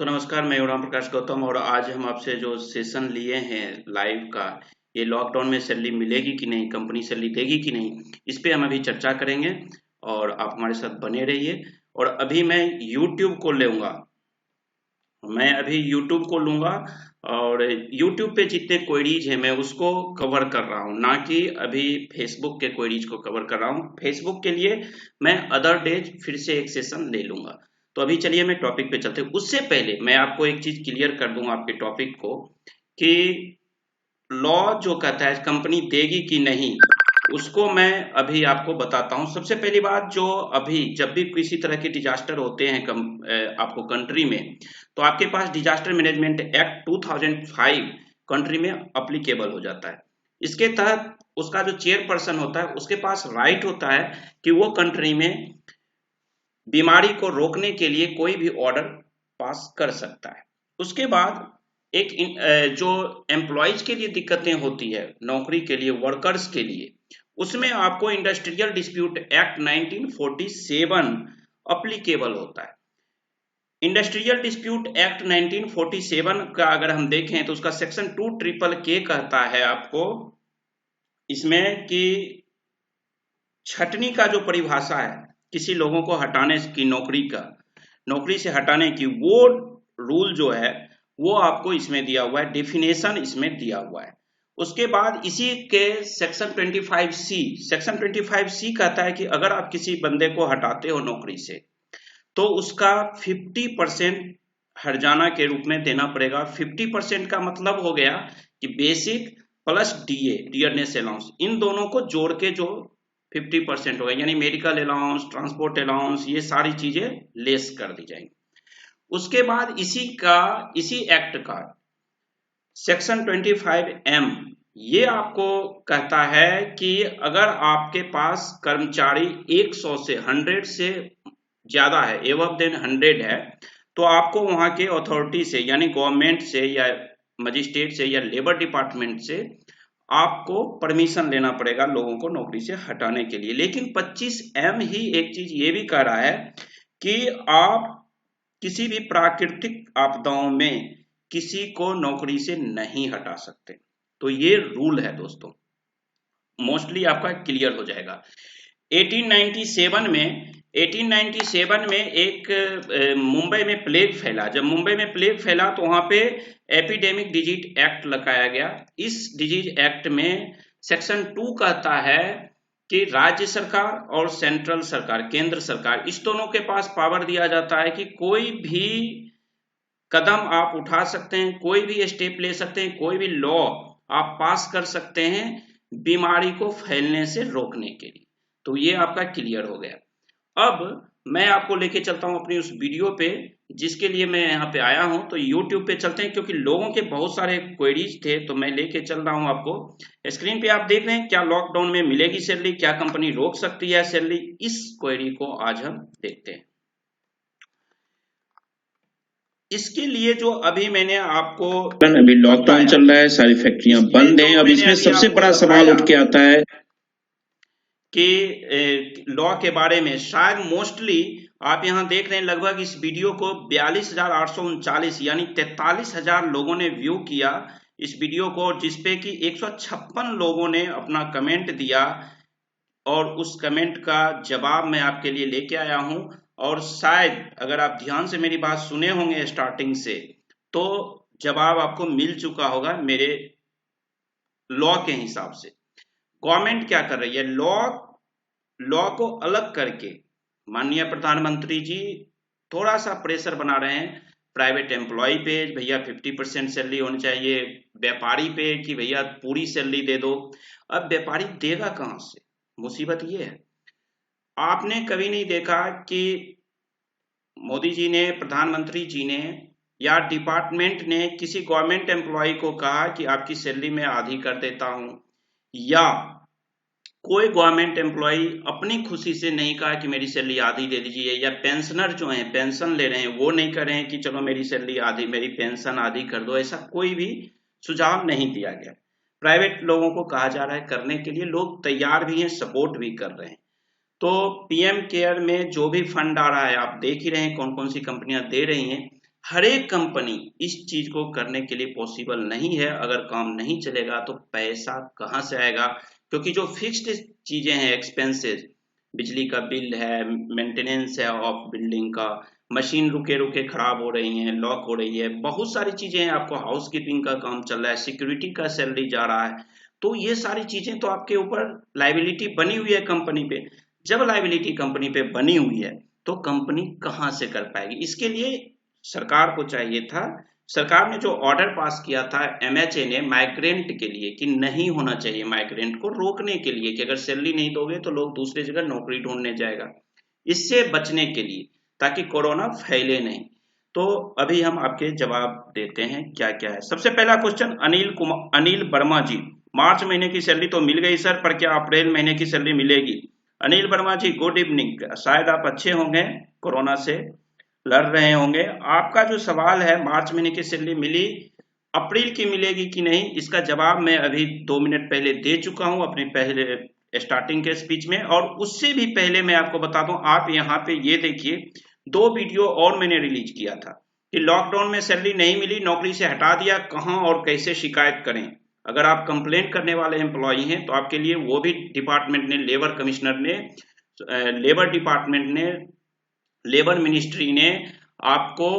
तो नमस्कार, मैं राम प्रकाश गौतम और आज हम आपसे जो सेशन लिए हैं लाइव का, ये लॉकडाउन में सैलरी मिलेगी कि नहीं, कंपनी सैलरी देगी कि नहीं, इस पे हम अभी चर्चा करेंगे और आप हमारे साथ बने रहिए। और अभी मैं यूट्यूब को लूँगा, मैं अभी यूट्यूब को लूँगा और यूट्यूब पे जितने क्वेरीज हैं मैं उसको कवर कर रहा हूँ, ना कि अभी फेसबुक के क्वेरीज को कवर कर रहा हूँ। फेसबुक के लिए मैं अदर डेज फिर से एक सेशन ले लूँगा। तो अभी चलिए मैं टॉपिक पे चलते हैं। उससे पहले मैं आपको एक चीज़ क्लियर कर दूँ आपके टॉपिक को कि लॉ जो कहता है कंपनी देगी कि नहीं, उसको मैं अभी आपको बताता हूँ। सबसे पहली बात, जो अभी जब भी किसी तरह के डिजास्टर होते हैं आपको कंट्री में, तो आपके पास डिजास्टर मैनेजमेंट एक्ट 2005 कंट्री में अप्लीकेबल हो जाता है। इसके तहत उसका जो चेयरपर्सन होता है उसके पास राइट होता है कि वो कंट्री में बीमारी को रोकने के लिए कोई भी ऑर्डर पास कर सकता है। उसके बाद जो एम्प्लॉयज के लिए दिक्कतें होती है, नौकरी के लिए, वर्कर्स के लिए, उसमें आपको इंडस्ट्रियल डिस्प्यूट एक्ट 1947 अप्लीकेबल होता है। इंडस्ट्रियल डिस्प्यूट एक्ट 1947 का अगर हम देखें तो उसका सेक्शन 2 ट्रिपल के कहता है आपको इसमें कि छटनी का जो परिभाषा है, किसी लोगों को हटाने की, नौकरी से हटाने की, वो रूल जो है वो आपको इसमें दिया हुआ है, डेफिनेशन इसमें दिया हुआ है। उसके बाद इसी के सेक्शन 25C कहता है कि अगर आप किसी बंदे को हटाते हो नौकरी से तो उसका 50% हर्जाना के रूप में देना पड़ेगा। 50% का मतलब हो गया कि basic plus DA, dearness allowance, इन दोनों को जोड़ के जो 50% होगा, यानी मेडिकल अलाउंस, ट्रांसपोर्ट अलाउंस, ये सारी चीजें लेस कर दी जाएंगी। उसके बाद इसी एक्ट का सेक्शन 25M ये आपको कहता है कि अगर आपके पास कर्मचारी 100 से ज्यादा है, एबव देन 100 है, तो आपको वहां के अथॉरिटी से, यानी गवर्नमेंट से या मजिस्ट्रेट से या लेबर डिपार्टमेंट से आपको परमिशन लेना पड़ेगा लोगों को नौकरी से हटाने के लिए। लेकिन 25M ही एक चीज ये भी कह रहा है कि आप किसी भी प्राकृतिक आपदाओं में किसी को नौकरी से नहीं हटा सकते। तो ये रूल है दोस्तों, मोस्टली आपका क्लियर हो जाएगा। 1897 में एक मुंबई में प्लेग फैला। जब मुंबई में प्लेग फैला तो वहां पे एपिडेमिक डिजीज एक्ट लगाया गया। इस डिजीज एक्ट में सेक्शन 2 कहता है कि राज्य सरकार और सेंट्रल सरकार, केंद्र सरकार, इस दोनों के पास पावर दिया जाता है कि कोई भी कदम आप उठा सकते हैं, कोई भी स्टेप ले सकते हैं, कोई भी लॉ आप पास कर सकते हैं बीमारी को फैलने से रोकने के लिए। तो ये आपका क्लियर हो गया। अब मैं आपको लेके चलता हूं अपनी उस वीडियो पे जिसके लिए मैं यहाँ पे आया हूं। तो YouTube पे चलते हैं, क्योंकि लोगों के बहुत सारे क्वेरीज थे, तो मैं लेके चल रहा हूं आपको। स्क्रीन पे आप देख रहे हैं, क्या लॉकडाउन में मिलेगी सैलरी, क्या कंपनी रोक सकती है सैलरी, इस क्वेरी को आज हम देखते हैं। इसके लिए जो अभी मैंने आपको, अभी लॉकडाउन चल रहा है, सारी फैक्ट्रियां बंद हैं। अब इसमें सबसे बड़ा सवाल उठ के आता है कि लॉ के बारे में, शायद मोस्टली आप यहां देख रहे हैं, लगभग इस वीडियो को 42,839 यानी 43,000 लोगों ने व्यू किया इस वीडियो को, जिसपे कि 156 लोगों ने अपना कमेंट दिया और उस कमेंट का जवाब मैं आपके लिए लेके आया हूं। और शायद अगर आप ध्यान से मेरी बात सुने होंगे स्टार्टिंग से, तो जवाब आपको मिल चुका होगा मेरे लॉ के हिसाब से। गवर्नमेंट क्या कर रही है, लॉ को अलग करके माननीय प्रधानमंत्री जी थोड़ा सा प्रेशर बना रहे हैं प्राइवेट एम्प्लॉय पे, भैया 50% सैलरी होनी चाहिए, व्यापारी पे कि भैया पूरी सैलरी दे दो। अब व्यापारी देगा कहां से, मुसीबत ये है। आपने कभी नहीं देखा कि मोदी जी ने, प्रधानमंत्री जी ने या डिपार्टमेंट ने किसी गवर्नमेंट एम्प्लॉय को कहा कि आपकी सैलरी में आधी कर देता हूं, या कोई गवर्नमेंट एम्प्लॉय अपनी खुशी से नहीं कहा कि मेरी सैलरी आधी दे दीजिए, या पेंशनर जो हैं पेंशन ले रहे हैं वो नहीं कर रहे हैं कि चलो मेरी सैलरी आधी, मेरी पेंशन आधी कर दो। ऐसा कोई भी सुझाव नहीं दिया गया। प्राइवेट लोगों को कहा जा रहा है करने के लिए, लोग तैयार भी हैं, सपोर्ट भी कर रहे हैं। तो पीएम केयर में जो भी फंड आ रहा है, आप देख ही रहे हैं कौन कौन सी कंपनियां दे रही हैं। हर एक कंपनी इस चीज को करने के लिए पॉसिबल नहीं है। अगर काम नहीं चलेगा तो पैसा कहाँ से आएगा, क्योंकि जो फिक्स्ड चीजें हैं, एक्सपेंसेस, बिजली का बिल है, मेंटेनेंस है ऑफ बिल्डिंग का, मशीन रुके रुके खराब हो रही है, लॉक हो रही है, बहुत सारी चीजें हैं, आपको हाउसकीपिंग का काम चल रहा है, सिक्योरिटी का सैलरी जा रहा है, तो ये सारी चीजें तो आपके ऊपर लाइबिलिटी बनी हुई है कंपनी पे। जब लाइबिलिटी कंपनी पे बनी हुई है तो कंपनी कहाँ से कर पाएगी। इसके लिए सरकार को चाहिए था, सरकार ने जो ऑर्डर पास किया था एमएचए ने माइग्रेंट के लिए, कि नहीं होना चाहिए, माइग्रेंट को रोकने के लिए, कि अगर सैलरी नहीं दोगे तो लोग दूसरी जगह नौकरी ढूंढने जाएगा, इससे बचने के लिए, ताकि कोरोना फैले नहीं। तो अभी हम आपके जवाब देते हैं क्या क्या है। सबसे पहला क्वेश्चन अनिल वर्मा जी, मार्च महीने की सैलरी तो मिल गई सर, पर क्या अप्रैल महीने की सैलरी मिलेगी। अनिल वर्मा जी गुड इवनिंग, शायद आप अच्छे होंगे, कोरोना से लड़ रहे होंगे। आपका जो सवाल है मार्च महीने की सैलरी मिली, अप्रैल की मिलेगी कि नहीं, इसका जवाब मैं अभी 2 मिनट पहले दे चुका हूं अपने पहले स्टार्टिंग के स्पीच में। और उससे भी पहले मैं आपको बता दूं, आप यहाँ पे ये देखिए 2 वीडियो और मैंने रिलीज किया था कि लॉकडाउन में सैलरी नहीं मिली, नौकरी से हटा दिया, कहां और कैसे शिकायत करें। अगर आप कंप्लेंट करने वाले एम्प्लॉय हैं तो आपके लिए वो भी डिपार्टमेंट ने, लेबर कमिश्नर ने, लेबर डिपार्टमेंट ने, लेबर मिनिस्ट्री ने आपको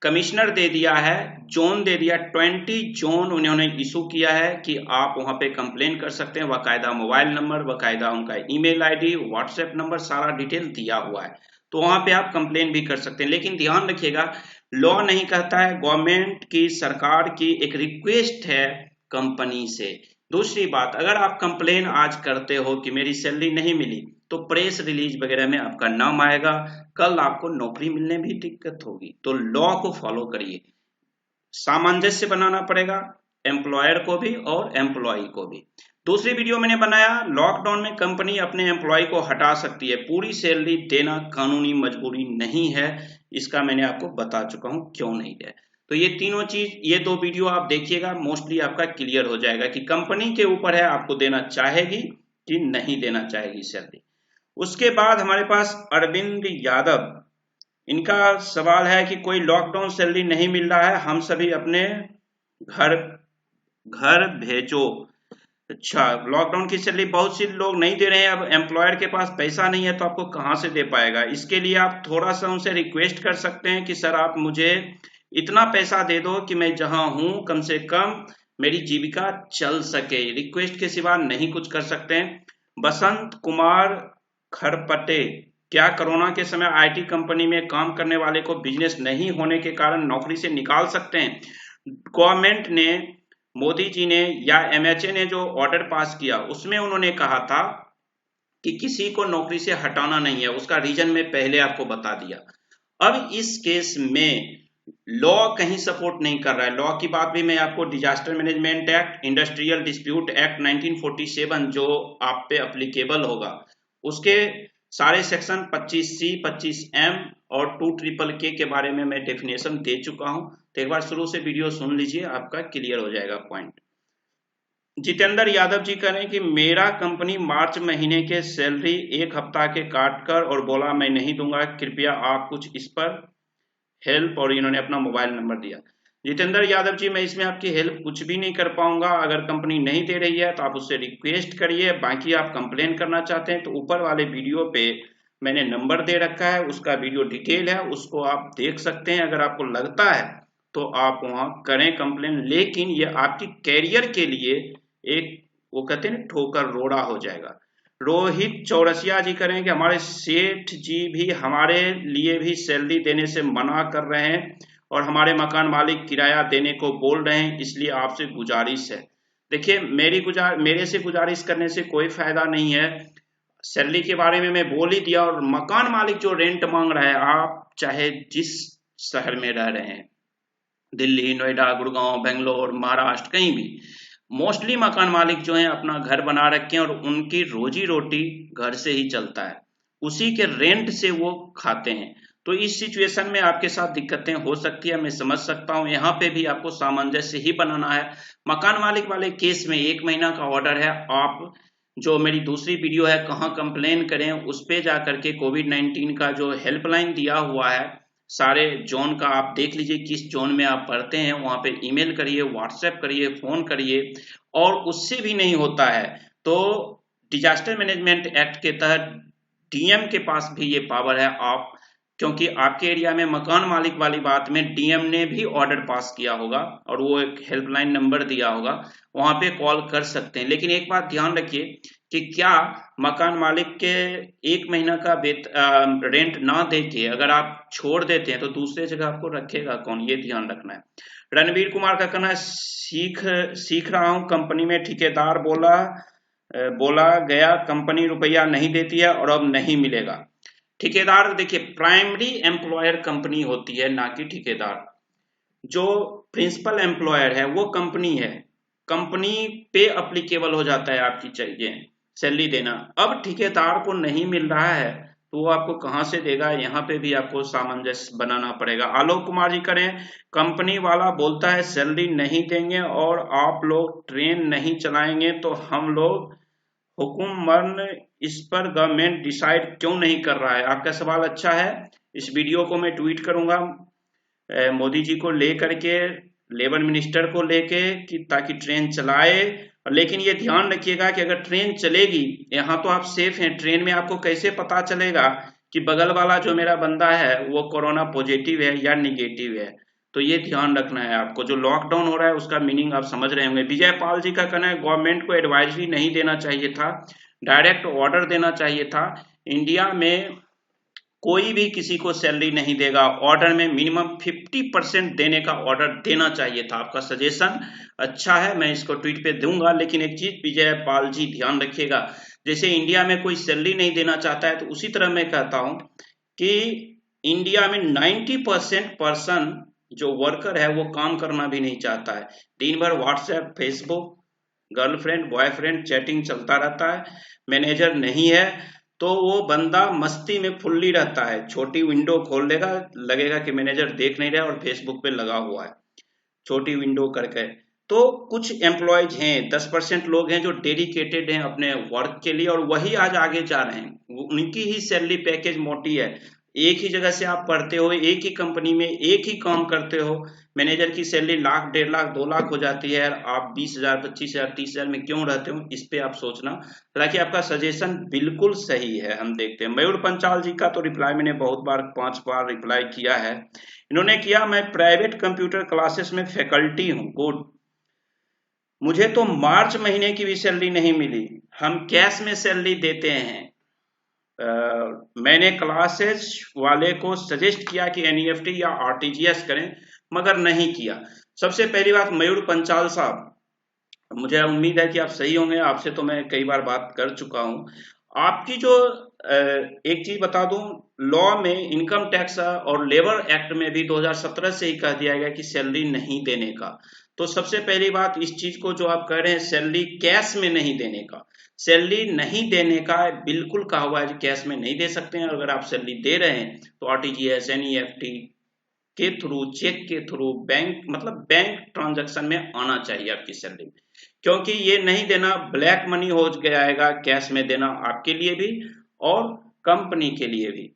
कमिश्नर दे दिया है, जोन दे दिया, 20 जोन उन्होंने इशू किया है कि आप वहां पे कंप्लेन कर सकते हैं। बाकायदा मोबाइल नंबर, बाकायदा उनका ईमेल आईडी, व्हाट्सएप नंबर, सारा डिटेल दिया हुआ है, तो वहां पे आप कंप्लेन भी कर सकते हैं। लेकिन ध्यान रखिएगा, लॉ नहीं कहता है, गवर्नमेंट की, सरकार की एक रिक्वेस्ट है कंपनी से। दूसरी बात, अगर आप कंप्लेन आज करते हो कि मेरी सैलरी नहीं मिली, तो प्रेस रिलीज वगैरह में आपका नाम आएगा, कल आपको नौकरी मिलने भी दिक्कत होगी। तो लॉ को फॉलो करिए, सामंजस्य बनाना पड़ेगा एम्प्लॉयर को भी और एम्प्लॉय को भी। दूसरी वीडियो मैंने बनाया, लॉकडाउन में कंपनी अपने एम्प्लॉय को हटा सकती है, पूरी सैलरी देना कानूनी मजबूरी नहीं है, इसका मैंने आपको बता चुका हूं क्यों नहीं है। तो ये तीनों चीज, ये 2 वीडियो आप देखिएगा, मोस्टली आपका क्लियर हो जाएगा कि कंपनी के ऊपर है, आपको देना चाहेगी कि नहीं देना चाहेगी सैलरी। उसके बाद हमारे पास अरविंद यादव, इनका सवाल है कि कोई लॉकडाउन सैलरी नहीं मिल रहा है, हम सभी अपने घर घर भेजो। अच्छा, लॉकडाउन की सैलरी बहुत सी लोग नहीं दे रहे हैं, अब एम्प्लॉयर के पास पैसा नहीं है तो आपको कहां से दे पाएगा। इसके लिए आप थोड़ा सा उनसे रिक्वेस्ट कर सकते हैं कि सर आप मुझे इतना पैसा दे दो कि मैं जहां हूं कम से कम मेरी जीविका चल सके। रिक्वेस्ट के सिवा नहीं कुछ कर सकते हैं। बसंत कुमार खरपटे, क्या कोरोना के समय आईटी कंपनी में काम करने वाले को बिजनेस नहीं होने के कारण नौकरी से निकाल सकते हैं। गवर्नमेंट ने, मोदी जी ने या एमएचए ने जो ऑर्डर पास किया उसमें उन्होंने कहा था कि किसी को नौकरी से हटाना नहीं है, उसका रीजन मैं पहले आपको बता दिया। अब इस केस में लॉ कहीं सपोर्ट नहीं कर रहा है। लॉ की बात भी मैं आपको, disaster management act, industrial dispute act 1947 जो आप पे अप्लीकेबल होगा, उसके सारे सेक्शन 25C, 25M और 2 के बारे में मैं डेफिनेशन दे चुका हूं, तो एक बार शुरू से वीडियो सुन लीजिए, आपका क्लियर हो जाएगा पॉइंट। जितेंद्र यादव जी कह रहे हैं कि मेरा कंपनी मार्च महीने के सैलरी 1 हफ्ता के काट कर और बोला मैं नहीं दूंगा, कृपया आप कुछ इस पर हेल्प, और इन्होंने अपना मोबाइल नंबर दिया। जितेंद्र यादव जी, मैं इसमें आपकी हेल्प कुछ भी नहीं कर पाऊंगा, अगर कंपनी नहीं दे रही है तो आप उससे रिक्वेस्ट करिए। बाकी आप कंप्लेन करना चाहते हैं तो ऊपर वाले वीडियो पे मैंने नंबर दे रखा है, उसका वीडियो डिटेल है, उसको आप देख सकते हैं। अगर आपको लगता है तो आप वहां करें कंप्लेन, लेकिन ये आपकी कैरियर के लिए एक, वो कहते हैं ठोकर रोड़ा हो जाएगा। रोहित चौरसिया जी करें कि हमारे सेठ जी भी हमारे लिए भी सैलरी देने से मना कर रहे हैं और हमारे मकान मालिक किराया देने को बोल रहे हैं, इसलिए आपसे गुजारिश है। देखिए, मेरे से गुजारिश करने से कोई फायदा नहीं है। सैलरी के बारे में मैं बोल ही दिया, और मकान मालिक जो रेंट मांग रहा है, आप चाहे जिस शहर में रह रहे हैं, दिल्ली, नोएडा, गुड़गांव, बेंगलोर, महाराष्ट्र, कहीं भी, मोस्टली मकान मालिक जो हैं अपना घर बना रखे हैं और उनकी रोजी रोटी घर से ही चलता है, उसी के रेंट से वो खाते हैं। तो इस सिचुएशन में आपके साथ दिक्कतें हो सकती है, मैं समझ सकता हूं। यहाँ पे भी आपको सामंजस्य ही बनाना है। मकान मालिक वाले केस में 1 महीना का ऑर्डर है। आप जो मेरी दूसरी वीडियो है कहाँ कंप्लेन करें, उस पे जाकर के कोविड-19 का जो हेल्पलाइन दिया हुआ है, सारे जोन का आप देख लीजिए, किस जोन में आप पढ़ते हैं, वहां पे ईमेल करिए, व्हाट्सएप करिए, फोन करिए। और उससे भी नहीं होता है तो डिजास्टर मैनेजमेंट एक्ट के तहत डीएम के पास भी ये पावर है। आप, क्योंकि आपके एरिया में मकान मालिक वाली बात में डीएम ने भी ऑर्डर पास किया होगा और वो एक हेल्पलाइन नंबर दिया होगा, वहां पे कॉल कर सकते हैं। लेकिन एक बात ध्यान रखिए कि क्या मकान मालिक के 1 महीना का रेंट ना देके अगर आप छोड़ देते हैं तो दूसरे जगह आपको रखेगा कौन, ये ध्यान रखना है। रणवीर कुमार का कहना है, सीख रहा हूं कंपनी में ठेकेदार बोला गया कंपनी रुपया नहीं देती है और अब नहीं मिलेगा। ठेकेदार देखिए, प्राइमरी एम्प्लॉयर कंपनी होती है, ना कि ठेकेदार। जो प्रिंसिपल एम्प्लॉयर है वो कंपनी है, कंपनी पे अप्लीकेबल हो जाता है आपकी चाहिए सैलरी देना। अब ठेकेदार को नहीं मिल रहा है तो वो आपको कहां से देगा, यहाँ पे भी आपको सामंजस्य बनाना पड़ेगा। आलोक कुमार जी करें, कंपनी वाला बोलता है सैलरी नहीं देंगे और आप लोग ट्रेन नहीं चलाएंगे तो हम लोग हुकुमन, इस पर गवर्नमेंट डिसाइड क्यों नहीं कर रहा है। आपका सवाल अच्छा है, इस वीडियो को मैं ट्वीट करूंगा मोदी जी को लेकर के, लेबर मिनिस्टर को लेके, कि ताकि ट्रेन चलाए। लेकिन ये ध्यान रखिएगा कि अगर ट्रेन चलेगी, यहाँ तो आप सेफ हैं, ट्रेन में आपको कैसे पता चलेगा कि बगल वाला जो मेरा बंदा है वो कोरोना पॉजिटिव है या निगेटिव है। तो ये ध्यान रखना है आपको। जो लॉकडाउन हो रहा है उसका मीनिंग आप समझ रहे होंगे। विजय पाल जी का कहना है, गवर्नमेंट को एडवाइजरी नहीं देना चाहिए था, डायरेक्ट ऑर्डर देना चाहिए था। इंडिया में कोई भी किसी को सैलरी नहीं देगा, ऑर्डर में मिनिमम 50% देने का ऑर्डर देना चाहिए था। आपका सजेशन अच्छा है, मैं इसको ट्वीट पे दूंगा। लेकिन एक चीज विजय पाल जी ध्यान रखिएगा, जैसे इंडिया में कोई सैलरी नहीं देना चाहता है, तो उसी तरह मैं कहता हूं कि इंडिया में 90% पर्सन जो वर्कर है वो काम करना भी नहीं चाहता है। दिन भर WhatsApp, Facebook, girlfriend, boyfriend chatting चलता रहता है, मैनेजर नहीं है, तो वो बंदा मस्ती में फुल्ली रहता है। छोटी विंडो खोल देगा, लगेगा कि मैनेजर देख नहीं रहा और फेसबुक पे लगा हुआ है, छोटी विंडो करके। तो कुछ एम्प्लॉयज हैं, 10% लोग हैं जो डेडिकेटेड हैं अपने वर्क के लिए, और वही आज आगे जा रहे हैं। उनकी ही सैलरी पैकेज मोटी है। एक ही जगह से आप पढ़ते हो, एक ही कंपनी में एक ही काम करते हो, मैनेजर की सैलरी 1,00,000, 1,50,000, 2,00,000 हो जाती है, आप 20,000, 25,000, 30,000 में क्यों रहते हो, इस पे आप सोचना। हालांकि आपका सजेशन बिल्कुल सही है, हम देखते हैं। मयूर पंचाल जी का तो रिप्लाई मैंने बहुत बार, 5 बार रिप्लाई किया है। इन्होंने किया, मैं प्राइवेट कंप्यूटर क्लासेस में फैकल्टी हूँ। गुड। मुझे तो मार्च महीने की भी सैलरी नहीं मिली, हम कैश में सैलरी देते हैं। मैंने क्लासेस वाले को सजेस्ट किया कि एनईएफटी या आरटीजीएस करें, मगर नहीं किया। सबसे पहली बात, मयूर पंचाल साहब, मुझे उम्मीद है कि आप सही होंगे, आपसे तो मैं कई बार बात कर चुका हूं। आपकी जो एक चीज बता दूं, लॉ में, इनकम टैक्स और लेबर एक्ट में भी 2017 से ही कह दिया गया कि सैलरी नहीं देने का। तो सबसे पहली बात, इस चीज को जो आप कह रहे हैं सैलरी कैश में नहीं देने का, सैलरी नहीं देने का बिल्कुल कहा हुआ है कि कैश में नहीं दे सकते हैं। अगर आप सैलरी दे रहे हैं तो आरटीजीएस, एनईएफटी के थ्रू, चेक के थ्रू, बैंक, मतलब बैंक ट्रांजैक्शन में आना चाहिए आपकी सैलरी, क्योंकि ये नहीं देना ब्लैक मनी हो जाएगा, कैश में देना आपके लिए भी और कंपनी के लिए भी।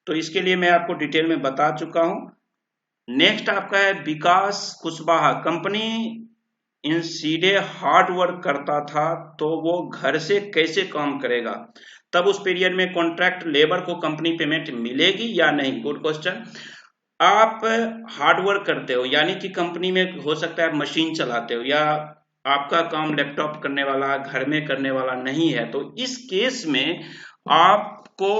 तो इसके लिए मैं आपको डिटेल में बता चुका हूं। नेक्स्ट आपका है विकास कुशवाहा, कंपनी इन सीधे हार्ड वर्क करता था तो वो घर से कैसे काम करेगा, तब उस पीरियड में कॉन्ट्रैक्ट लेबर को कंपनी पेमेंट मिलेगी या नहीं। Good question. आप हार्ड वर्क करते हो, यानी कि कंपनी में हो सकता है आप मशीन चलाते हो, या आपका काम लैपटॉप करने वाला, घर में करने वाला नहीं है, तो इस केस में आपको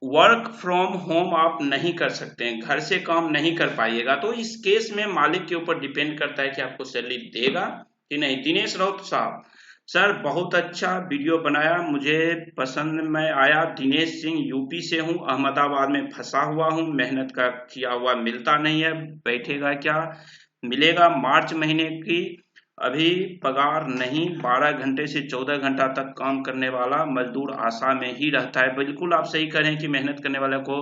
वर्क फ्रॉम होम आप नहीं कर सकते हैं, घर से काम नहीं कर पाइएगा। तो इस केस में मालिक के ऊपर डिपेंड करता है कि आपको सैलरी देगा कि नहीं। दिनेश राउत साहब, सर बहुत अच्छा वीडियो बनाया, मुझे पसंद में आया। दिनेश सिंह, यूपी से हूँ, अहमदाबाद में फंसा हुआ हूँ, मेहनत का किया हुआ मिलता नहीं है, बैठेगा क्या मिलेगा। मार्च महीने की अभी पगार नहीं, 12 घंटे से 14 घंटा तक काम करने वाला मजदूर आशा में ही रहता है। बिल्कुल आप सही कह रहे हैं कि मेहनत करने वाले को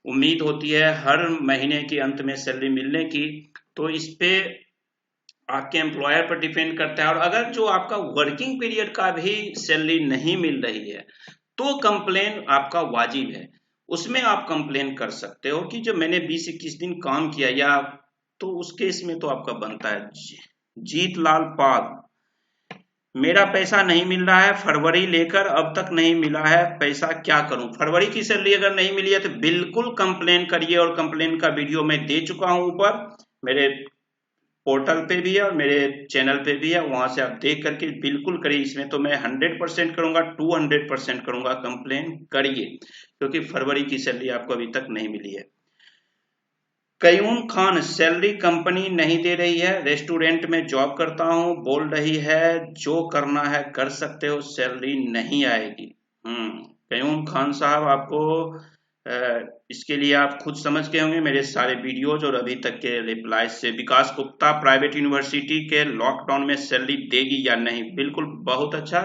उम्मीद होती है हर महीने के अंत में सैलरी मिलने की। तो इस पे आपके एम्प्लॉयर पर डिपेंड करता है। और अगर जो आपका वर्किंग पीरियड का भी सैलरी नहीं मिल रही है तो कंप्लेन आपका वाजिब है। उसमें आप कंप्लेन कर सकते हो कि जो मैंने 20-21 दिन काम किया, या तो उस केस में तो आपका बनता है। जीत लाल पाल, मेरा पैसा नहीं मिल रहा है, फरवरी लेकर अब तक नहीं मिला है, पैसा क्या करूं। फरवरी की सैलरी अगर नहीं मिली है तो बिल्कुल कंप्लेन करिए, और कंप्लेन का वीडियो मैं दे चुका हूं ऊपर, मेरे पोर्टल पे भी है और मेरे चैनल पे भी है, वहां से आप देख करके बिल्कुल करिए। इसमें तो मैं 100% करूंगा, 200% करूंगा, कंप्लेन करिए, क्योंकि फरवरी की सैलरी आपको अभी तक नहीं मिली है। कयूम खान, सैलरी कंपनी नहीं दे रही है, रेस्टोरेंट में जॉब करता हूं, बोल रही है जो करना है कर सकते हो, सैलरी नहीं आएगी। कयूम खान साहब, आपको इसके लिए आप खुद समझ गए होंगे मेरे सारे वीडियोज और अभी तक के रिप्लाई से। विकास गुप्ता, प्राइवेट यूनिवर्सिटी के लॉकडाउन में सैलरी देगी या नहीं? बिल्कुल, बहुत अच्छा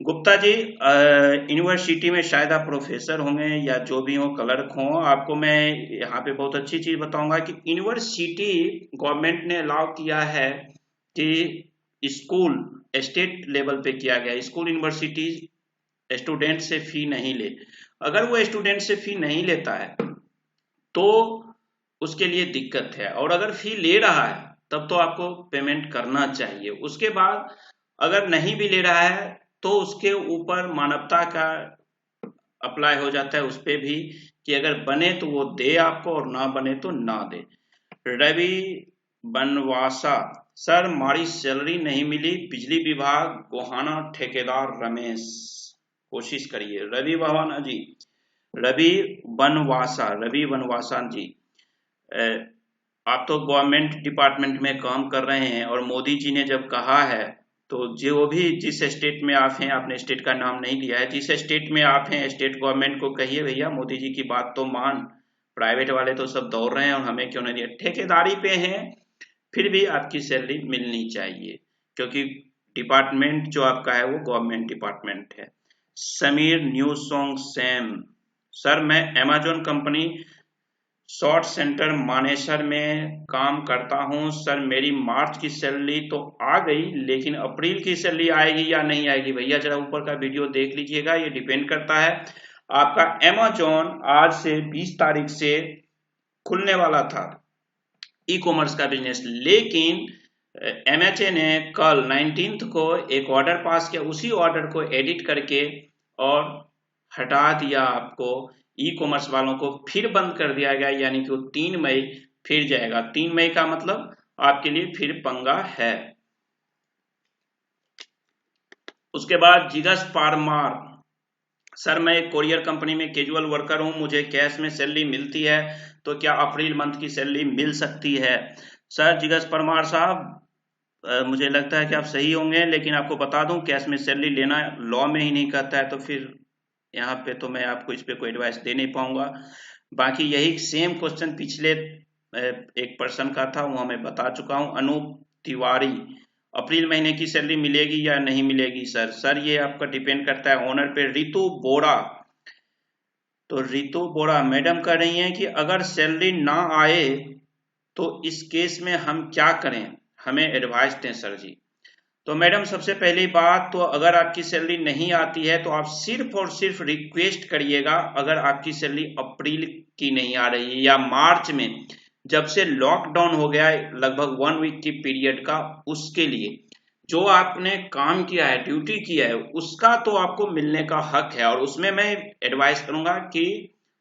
गुप्ता जी, यूनिवर्सिटी में शायद आप प्रोफेसर होंगे या जो भी हो, क्लर्क हो। आपको मैं यहाँ पे बहुत अच्छी चीज बताऊंगा कि यूनिवर्सिटी गवर्नमेंट ने अलाउ किया है कि स्कूल स्टेट लेवल पे किया गया, स्कूल यूनिवर्सिटी स्टूडेंट से फी नहीं ले। अगर वो स्टूडेंट से फी नहीं लेता है तो उसके लिए दिक्कत है, और अगर फी ले रहा है तब तो आपको पेमेंट करना चाहिए। उसके बाद अगर नहीं भी ले रहा है तो उसके ऊपर मानवता का अप्लाई हो जाता है, उस पे भी, कि अगर बने तो वो दे आपको और ना बने तो ना दे। रवि बनवासा, सर हमारी सैलरी नहीं मिली, बिजली विभाग गोहाना, ठेकेदार रमेश। कोशिश करिए रवि भवाना जी, रवि बनवासा जी, आप तो गवर्नमेंट डिपार्टमेंट में काम कर रहे हैं, और मोदी जी ने जब कहा है तो जो भी जिस स्टेट में आप हैं, आपने स्टेट का नाम नहीं लिया है, जिस स्टेट में आप हैं स्टेट गवर्नमेंट को कहिए भैया मोदी जी की बात तो मान, प्राइवेट वाले तो सब दौड़ रहे हैं और हमें क्यों नहीं दिया। ठेकेदारी पे हैं फिर भी आपकी सैलरी मिलनी चाहिए, क्योंकि डिपार्टमेंट जो आपका है वो गवर्नमेंट डिपार्टमेंट है। Sameer new song Sam, sir मैं Amazon company sort centre Manesar में काम करता हूं, सर मेरी मार्च की सैलरी तो आ गई, लेकिन अप्रैल की सैलरी आएगी या नहीं आएगी? भैया जरा ऊपर का वीडियो देख लीजिएगा, ये डिपेंड करता है। आपका अमेजोन आज से 20 तारीख से खुलने वाला था ई कॉमर्स का बिजनेस, लेकिन एमएचए ने कल 19 को एक ऑर्डर पास किया, उसी ऑर्डर को एडिट करके और हटा दिया, आपको ई कॉमर्स वालों को फिर बंद कर दिया गया, यानी कि वो 3 मई फिर जाएगा। 3 मई का मतलब आपके लिए फिर पंगा है। उसके बाद जिगस पारमार, सर मैं एक कोरियर कंपनी में कैजुअल वर्कर हूं, मुझे कैश में सैलरी मिलती है, तो क्या अप्रैल मंथ की सैलरी मिल सकती है? सर जिगस परमार साहब, मुझे लगता है कि आप सही होंगे, लेकिन आपको बता दूं कैश में सैलरी लेना लॉ में ही नहीं कहता है, तो फिर यहाँ पे तो मैं आपको इस पे कोई एडवाइस दे नहीं पाऊंगा। बाकी यही सेम क्वेश्चन पिछले एक पर्सन का था, वो मैं बता चुका हूँ। अनूप तिवारी, अप्रैल महीने की सैलरी मिलेगी या नहीं मिलेगी? सर ये आपका डिपेंड करता है ओनर पे। रितु बोरा, तो रितु बोरा मैडम कह रही हैं कि अगर सैलरी ना आए तो इस केस में हम क्या करें, हमें एडवाइस दें सर जी। तो मैडम सबसे पहली बात तो अगर आपकी सैलरी नहीं आती है तो आप सिर्फ और सिर्फ रिक्वेस्ट करिएगा, अगर आपकी सैलरी अप्रैल की नहीं आ रही है या मार्च में जब से लॉकडाउन हो गया है लगभग 1 वीक की पीरियड का, उसके लिए जो आपने काम किया है, ड्यूटी किया है, उसका तो आपको मिलने का हक है, और उसमें मैं एडवाइस करूंगा कि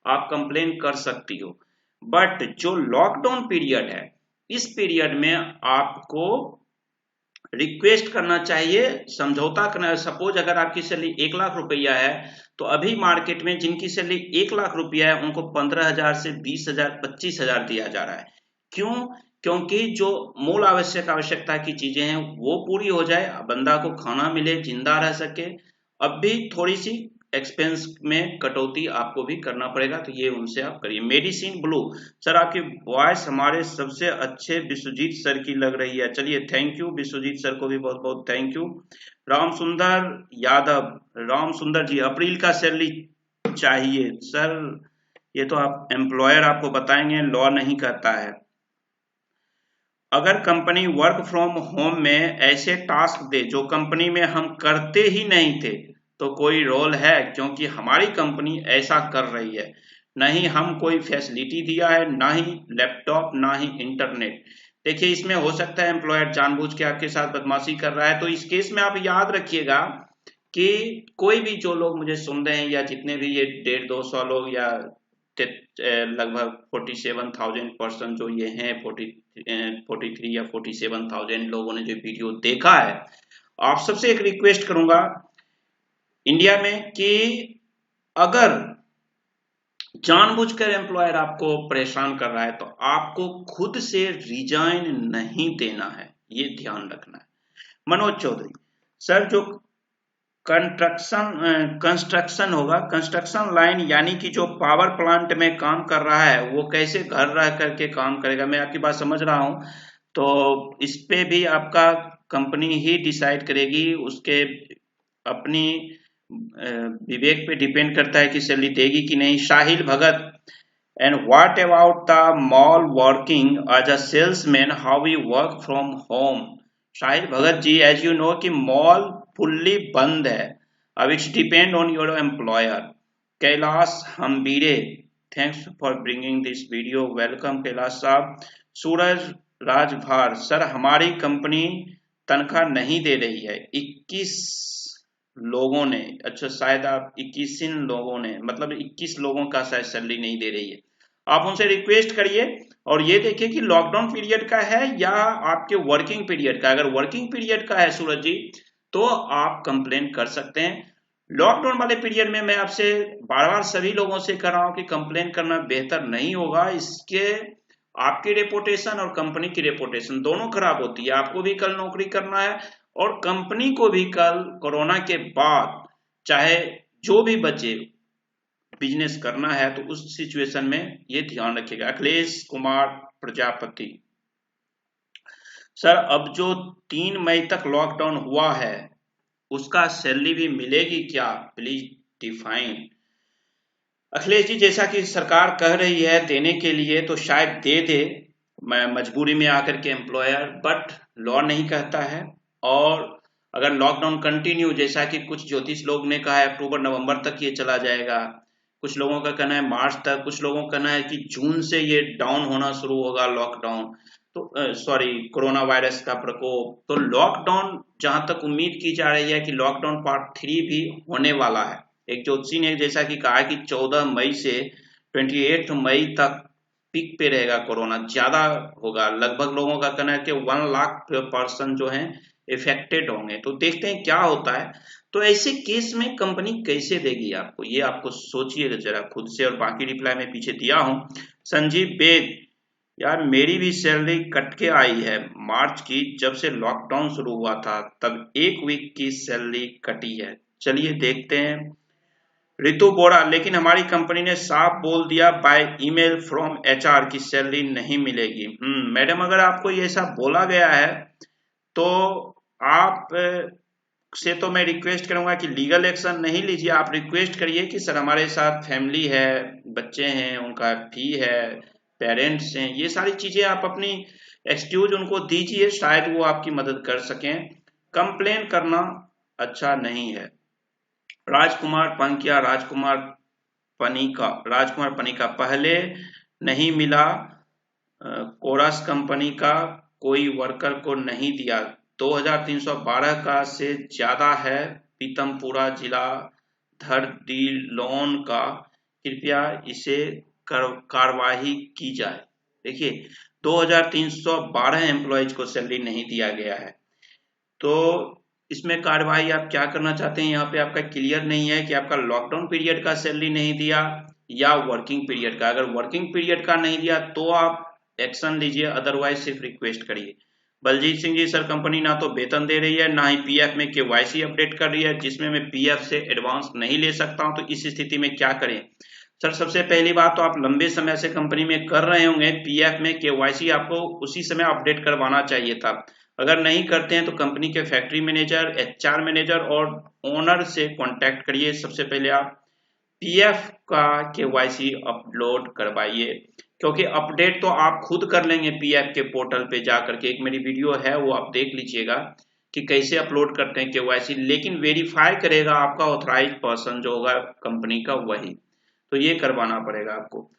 आप कंप्लेन कर सकती हो। बट जो लॉकडाउन पीरियड है, इस पीरियड में आपको रिक्वेस्ट करना चाहिए, समझौता करना। सपोज अगर आपकी सैलरी 1 लाख रुपया है, तो अभी मार्केट में जिनकी सैलरी 1 लाख रुपया है उनको 15,000 से 20,000 25,000 दिया जा रहा है। क्यों? क्योंकि जो मूल आवश्यकता की चीजें हैं वो पूरी हो जाए, बंदा को खाना मिले, जिंदा रह सके। अब भी थोड़ी सी एक्सपेंस में कटौती आपको भी करना पड़ेगा, तो ये उनसे आप करिए। मेडिसिन ब्लू, सर आपकी वॉइस हमारे सबसे अच्छे विश्वजीत सर की लग रही है। चलिए थैंक यू, विश्वजीत सर को भी बहुत बहुत थैंक यू। राम सुंदर यादव, राम सुंदर जी अप्रैल का सैलरी चाहिए। सर ये तो आप एम्प्लॉयर आपको बताएंगे, लॉ नहीं कहता है। अगर कंपनी वर्क फ्रॉम होम में ऐसे टास्क दे जो कंपनी में हम करते ही नहीं थे तो कोई रोल है, क्योंकि हमारी कंपनी ऐसा कर रही है। नहीं हम कोई फैसिलिटी दिया है, ना ही लैपटॉप, ना ही इंटरनेट। देखिए इसमें हो सकता है एम्प्लॉयर जानबूझ के आपके साथ बदमाशी कर रहा है, तो इस केस में आप याद रखिएगा कि कोई भी जो लोग मुझे सुन रहे हैं या जितने भी ये 150-200 लोग या लगभग 47,000 पर्सन जो ये हैं, 43 या 47,000 लोगों ने जो वीडियो देखा है, आप सबसे एक रिक्वेस्ट करूंगा इंडिया में कि अगर जानबूझकर एम्प्लॉयर आपको परेशान कर रहा है तो आपको खुद से रिजाइन नहीं देना है, ये ध्यान रखना है। मनोज चौधरी सर, जो कंस्ट्रक्शन होगा, कंस्ट्रक्शन लाइन यानी कि जो पावर प्लांट में काम कर रहा है वो कैसे घर रह करके काम करेगा, मैं आपकी बात समझ रहा हूं। तो इस पे भी आपका कंपनी ही डिसाइड करेगी, उसके अपनी विवेक पे डिपेंड करता है कि सैलरी देगी कि नहीं। Sahil Bhagat, and what about the mall working as a salesman, how we work from home. Sahil Bhagat ji, as you know कि मॉल फुल्ली बंद है, अब it's depend on your employer. Kailash Hambire, thanks for bringing this video, welcome Kailash sahab. Suraj राजभार, sir हमारी company तनख्वाह नहीं दे रही है, 21 लोगों ने, अच्छा शायद आप 21 लोगों ने, मतलब 21 लोगों का शायद सैलरी नहीं दे रही है। आप उनसे रिक्वेस्ट करिए और ये देखिए कि लॉकडाउन पीरियड का है या आपके वर्किंग पीरियड का। अगर वर्किंग पीरियड का है सूरज जी तो आप कंप्लेन कर सकते हैं। लॉकडाउन वाले पीरियड में मैं आपसे बार बार सभी लोगों से कर रहा हूं कि कंप्लेन करना बेहतर नहीं होगा, इसके आपकी रेपुटेशन और कंपनी की रेपुटेशन दोनों खराब होती है। आपको भी कल नौकरी करना है और कंपनी को भी कल कोरोना के बाद चाहे जो भी बचे बिजनेस करना है, तो उस सिचुएशन में ये ध्यान रखिएगा। अखिलेश कुमार प्रजापति, सर अब जो 3 मई तक लॉकडाउन हुआ है उसका सैलरी भी मिलेगी क्या, प्लीज डिफाइन। अखिलेश जी, जैसा कि सरकार कह रही है देने के लिए तो शायद दे दे, मैं मजबूरी में आकर के एम्प्लॉयर, बट लॉ नहीं कहता है। और अगर लॉकडाउन कंटिन्यू, जैसा कि कुछ ज्योतिष लोग ने कहा है अक्टूबर नवंबर तक ये चला जाएगा, कुछ लोगों का कहना है मार्च तक, कुछ लोगों का कहना है कि जून से ये डाउन होना शुरू होगा लॉकडाउन, तो सॉरी कोरोना वायरस का प्रकोप। तो लॉकडाउन जहां तक उम्मीद की जा रही है कि लॉकडाउन पार्ट 3 भी होने वाला है। एक ज्योतिषी ने जैसा कि कहा कि 14 मई से 28 मई तक पीक पे रहेगा कोरोना, ज्यादा होगा। लगभग लोगों का कहना है कि 1 लाख पर्सन जो हैं इफेक्टेड होंगे। तो देखते हैं क्या होता है। तो ऐसे केस में कंपनी कैसे देगी आपको, ये आपको सोचिए जरा खुद से। और बाकी रिप्लाई मैं पीछे दिया हूं। संजीव बेग, यार मेरी भी सैलरी कट के आई है मार्च की, जब से लॉकडाउन शुरू हुआ था तब 1 वीक की सैलरी कटी है। चलिए देखते हैं। रितु बोरा, लेकिन हमारी कंपनी ने साफ बोल दिया बाय ईमेल फ्रॉम एचआर की सैलरी नहीं मिलेगी। मैडम, अगर आपको ये ऐसा बोला गया है तो आप से तो मैं रिक्वेस्ट करूंगा कि लीगल एक्शन नहीं लीजिए, आप रिक्वेस्ट करिए कि सर हमारे साथ फैमिली है, बच्चे हैं, उनका फी है, पेरेंट्स हैं, ये सारी चीजें आप अपनी एक्सक्यूज उनको दीजिए, शायद वो आपकी मदद कर सकें। कंप्लेन करना अच्छा नहीं है। राजकुमार पंकिया, राजकुमार पनिका, पहले नहीं मिला कोरस कंपनी का कोई वर्कर को नहीं दिया, 2312 का से ज्यादा है पीतमपुरा जिला धरदीलोन का, कृपया इसे कार्रवाई की जाए। देखिए 2312 एम्प्लॉयज को सैलरी नहीं दिया गया है, तो इसमें कार्रवाई आप क्या करना चाहते हैं, यहाँ पे आपका क्लियर नहीं है कि आपका लॉकडाउन पीरियड का सैलरी नहीं दिया या वर्किंग पीरियड का। अगर वर्किंग पीरियड का नहीं दिया तो आप एक्शन लीजिए, अदरवाइज सिर्फ रिक्वेस्ट करिए। बलजीत सिंह जी, सर कंपनी ना तो वेतन दे रही है, ना ही पीएफ में केवाईसी अपडेट कर रही है, जिसमें मैं पीएफ से एडवांस नहीं ले सकता हूं, तो इस स्थिति में क्या करें। सर सबसे पहली बात तो आप लंबे समय से कंपनी में कर रहे होंगे, पीएफ में केवाईसी आपको उसी समय अपडेट करवाना चाहिए था। अगर नहीं करते हैं तो कंपनी के फैक्ट्री मैनेजर, एचआर मैनेजर और ओनर से कांटेक्ट करिए। सबसे पहले आप पीएफ का केवाईसी अपलोड करवाइए, क्योंकि अपडेट तो आप खुद कर लेंगे पीएफ के पोर्टल पे जाकर के, एक मेरी वीडियो है वो आप देख लीजिएगा कि कैसे अपलोड करते हैं KYC, लेकिन वेरीफाई करेगा आपका ऑथराइज पर्सन जो होगा कंपनी का वही, तो ये करवाना पड़ेगा आपको।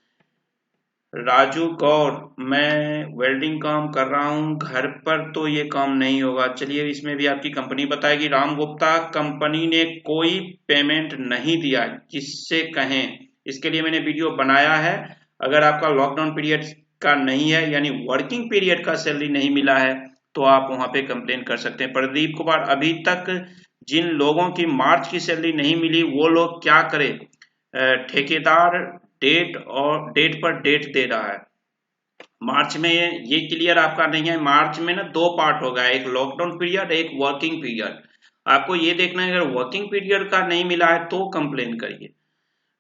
राजू गौर, मैं वेल्डिंग काम कर रहा हूँ घर पर, तो ये काम नहीं होगा। चलिए इसमें भी आपकी कंपनी बताएगी। राम गुप्ता, कंपनी ने कोई पेमेंट नहीं दिया जिससे कहें, इसके लिए मैंने वीडियो बनाया है। अगर आपका लॉकडाउन पीरियड का नहीं है यानी वर्किंग पीरियड का सैलरी नहीं मिला है तो आप वहां पे कंप्लेन कर सकते हैं। प्रदीप कुमार, अभी तक जिन लोगों की मार्च की सैलरी नहीं मिली वो लोग क्या करें? ठेकेदार डेट पर डेट दे रहा है। मार्च में ये क्लियर आपका नहीं है। मार्च में ना 2 पार्ट होगा, एक लॉकडाउन पीरियड, एक वर्किंग पीरियड। आपको ये देखना है, अगर वर्किंग पीरियड का नहीं मिला है तो कंप्लेन करिए।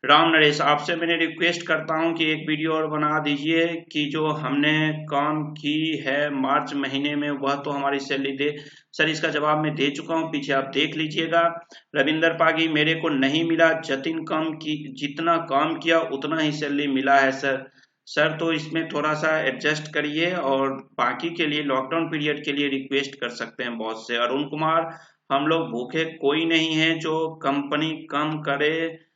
राम नरेश, आपसे मैंने रिक्वेस्ट करता हूं कि एक वीडियो और बना दीजिए कि जो हमने काम की है मार्च महीने में वह तो हमारी सैलरी दे। सर इसका जवाब मैं दे चुका हूं, पीछे आप देख लीजिएगा। रविंदर पागी, मेरे को नहीं मिला, जतिन काम की जितना काम किया उतना ही सैलरी मिला है सर। सर तो इसमें थोड़ा सा एडजस्ट करिए, और बाकी के लिए लॉकडाउन पीरियड के लिए रिक्वेस्ट कर सकते हैं बहुत से। अरुण कुमार, हम लोग भूखे कोई नहीं है, जो कंपनी कम करे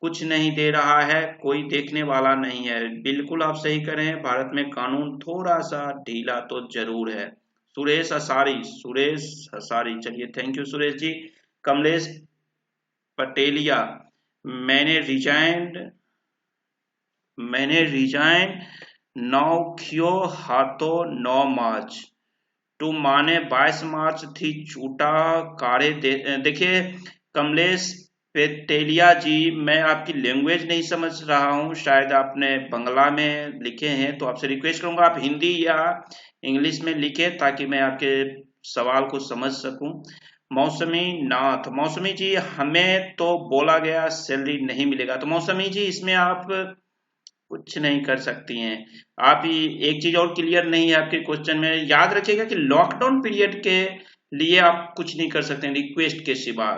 कुछ नहीं दे रहा है, कोई देखने वाला नहीं है। बिल्कुल आप सही करें, भारत में कानून थोड़ा सा ढीला तो जरूर है। सुरेश हसारी, चलिए थैंक यू सुरेश जी। कमलेश पटेलिया, मैंने रिजाइन 9 क्यों हाथों 9 मार्च टू माने 22 मार्च थी छूटा कारे देखिए कमलेश पेटेलिया जी, मैं आपकी लैंग्वेज नहीं समझ रहा हूँ, शायद आपने बंगला में लिखे हैं, तो आपसे रिक्वेस्ट करूंगा आप हिंदी या इंग्लिश में लिखे ताकि मैं आपके सवाल को समझ सकूं। मौसमी नाथ, मौसमी जी हमें तो बोला गया सैलरी नहीं मिलेगा, तो मौसमी जी इसमें आप कुछ नहीं कर सकती हैं। आप ही एक चीज और क्लियर नहीं है आपके क्वेश्चन में, याद रखिएगा कि लॉकडाउन पीरियड के लिए आप कुछ नहीं कर सकते हैं रिक्वेस्ट के सिवा।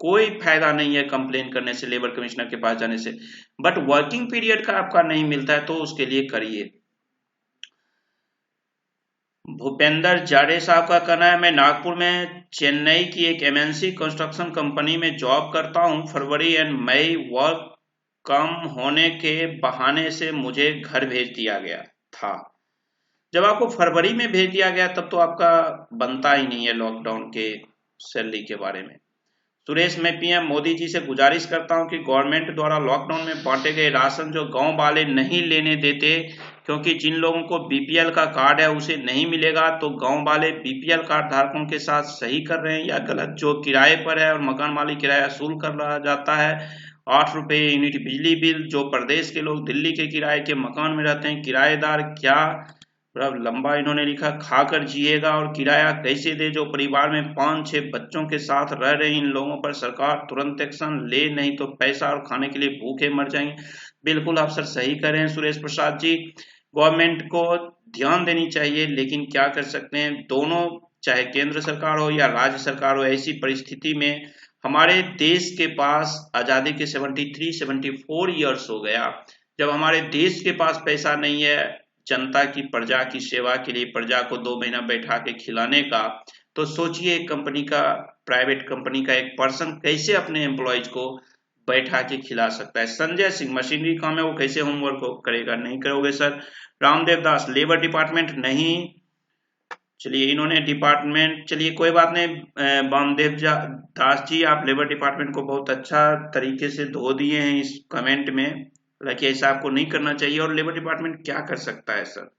कोई फायदा नहीं है कंप्लेन करने से, लेबर कमिश्नर के पास जाने से, बट वर्किंग पीरियड का आपका नहीं मिलता है तो उसके लिए करिए। भूपेंद्र जाड़े साहब का कहना है, मैं नागपुर में चेन्नई की एक MNC कंस्ट्रक्शन कंपनी में जॉब करता हूं। फरवरी एंड मई वर्क कम होने के बहाने से मुझे घर भेज दिया गया था। जब आपको फरवरी में भेज दिया गया तब तो आपका बनता ही नहीं है लॉकडाउन के सैलरी के बारे में। सुरेश, मैं PM मोदी जी से गुजारिश करता हूं कि गवर्नमेंट द्वारा लॉकडाउन में बांटे गए राशन जो गांव वाले नहीं लेने देते, क्योंकि जिन लोगों को BPL का कार्ड है उसे नहीं मिलेगा, तो गांव वाले BPL कार्ड धारकों के साथ सही कर रहे हैं या गलत? जो किराए पर है और मकान मालिक किराया वसूल कर रहा जाता है, 8 रुपए यूनिट बिजली बिल। जो प्रदेश के लोग दिल्ली के किराए के मकान में रहते हैं, किराएदार क्या लंबा इन्होंने लिखा, खाकर जिएगा और किराया कैसे दे? जो परिवार में 5-6 बच्चों के साथ रह रहे इन लोगों पर सरकार तुरंत एक्शन ले, नहीं तो पैसा और खाने के लिए भूखे मर जाएंगे। बिल्कुल आप सर सही कर रहे हैं सुरेश प्रसाद जी, गवर्नमेंट को ध्यान देनी चाहिए, लेकिन क्या कर सकते हैं, दोनों चाहे केंद्र सरकार हो या राज्य सरकार हो, ऐसी परिस्थिति में हमारे देश के पास आजादी के 73-74 ईयर्स हो गया। जब हमारे देश के पास पैसा नहीं है जनता की प्रजा की सेवा के लिए, प्रजा को 2 महीना बैठा के खिलाने का, तो सोचिए कंपनी का, प्राइवेट कंपनी का एक पर्सन कैसे अपने एम्प्लॉयज को बैठा के खिला सकता है। संजय सिंह, मशीनरी काम है वो कैसे होमवर्क करेगा? नहीं करोगे सर। रामदेव दास, लेबर डिपार्टमेंट नहीं, चलिए इन्होंने डिपार्टमेंट, चलिए कोई बात नहीं। वामदेव दास जी, आप लेबर डिपार्टमेंट को बहुत अच्छा तरीके से धो दिए हैं इस कमेंट में, हालांकि ऐसा आपको नहीं करना चाहिए। और लेबर डिपार्टमेंट क्या कर सकता है सर?